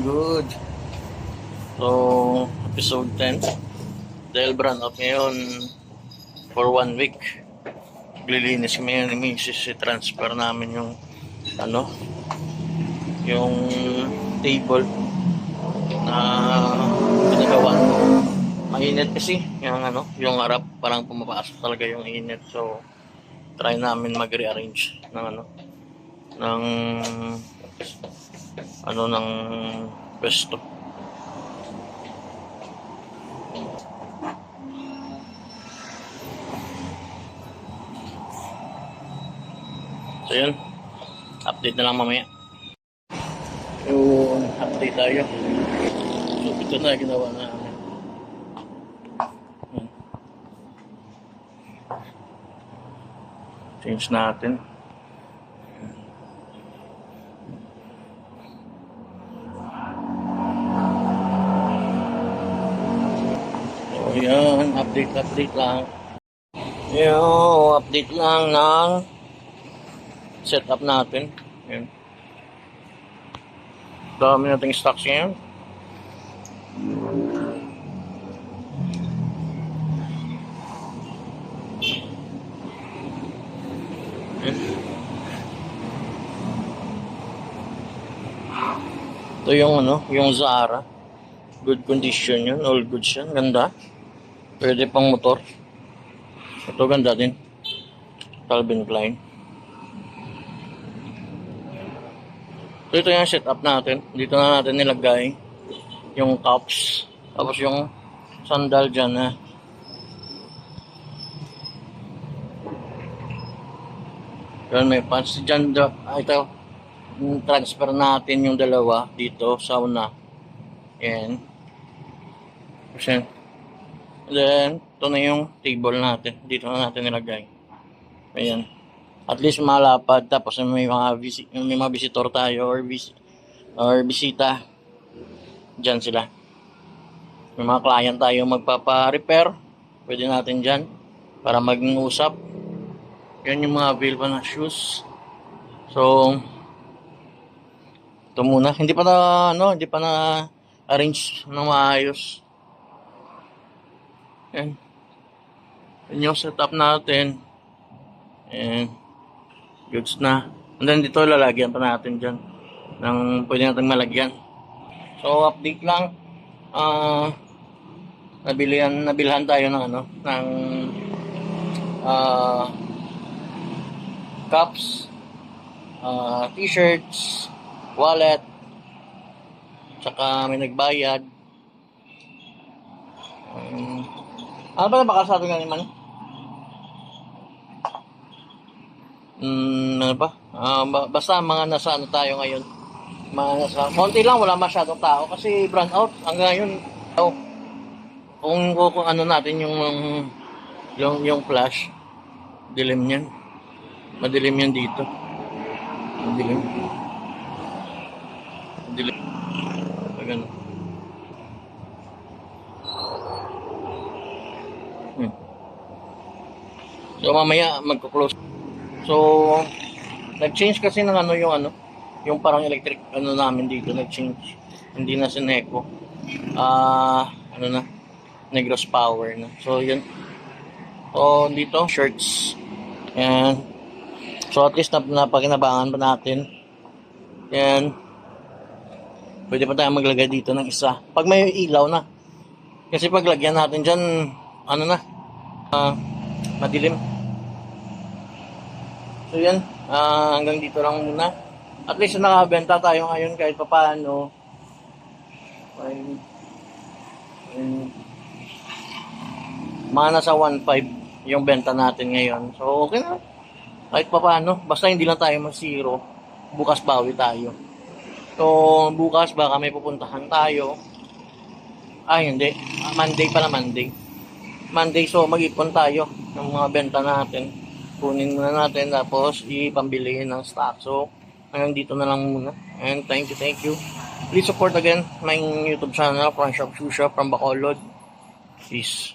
Good. So, episode 10. Dahil brand out ngayon for 1 week. Lilinis kami ngayon ni Mrs. Transfer namin yung yung table na pinagawa. Mainit kasi yung harap parang pumapasok talaga yung init. So, try namin mag-rearrange ng ng pwesto. So yun, update na lang mamaya. Yung update tayo. So ito na ginawa namin. Change natin. Yan, update lang. Yung update lang ng setup natin. Yan. Dami nating stocks ngayon. Yan. Ito yung Zara. Good condition yun, all good siya, ganda. Pwede pang motor. Ito ganda din. Calvin Klein. So ito yung setup natin. Dito na natin nilagay yung cups. Tapos yung sandal dyan na. Yan may pants. Dyan, ito. Transfer natin yung dalawa dito sa una. Yan. Kasi then, ito na yung table natin. Dito na natin nilagay. Ayan. At least malapad. Tapos may mga visitor tayo or bisita. Diyan sila. May mga client tayo magpapa-repair. Pwede natin dyan. Para mag-usap. Yan yung mga available na shoes. So, ito muna. Hindi pa na arrange ng maayos. Yan. Yan yung setup natin. And goods na. And then dito lalagyan pa natin dyan ng pwede natin malagyan. So update lang. Nabilhan tayo ng cups, t-shirts, wallet, tsaka may nagbayad. Ano ba nabakasado nga naman? Ano ba? Basta mga nasa tayo ngayon. Konti lang, wala masyadong tao kasi brand out. Hanggang ngayon, kung ano natin yung flash, dilim yan. Madilim yan dito. Madilim. Ganun. So mamaya magko-close. So nag-change kasi ng yung parang electric namin dito, nag-change. Hindi na Sineco. Negros Power na. So yun. So dito shirts. Yan. So at least napakinabangan pa natin. Yan. Pwede pa tayo maglagay dito ng isa. Pag may ilaw na. Kasi pag lagyan natin dyan, madilim. So yan, hanggang dito lang muna. At least nakabenta tayo ngayon kahit papaano. And, mga nasa 1.5 yung benta natin ngayon. So, okay na. Kahit pa paano, basta hindi lang tayo mag-zero, bukas bawi tayo. So, bukas baka may pupuntahan tayo. Hindi. Monday pala, Monday. Monday, so mag-ipon tayo ng mga benta natin. Kunin muna natin, tapos ipambili ng stock. So, hanggang dito na lang muna. And thank you. Please support again my YouTube channel, Front Shop Shoe Shop from Bacolod. Peace.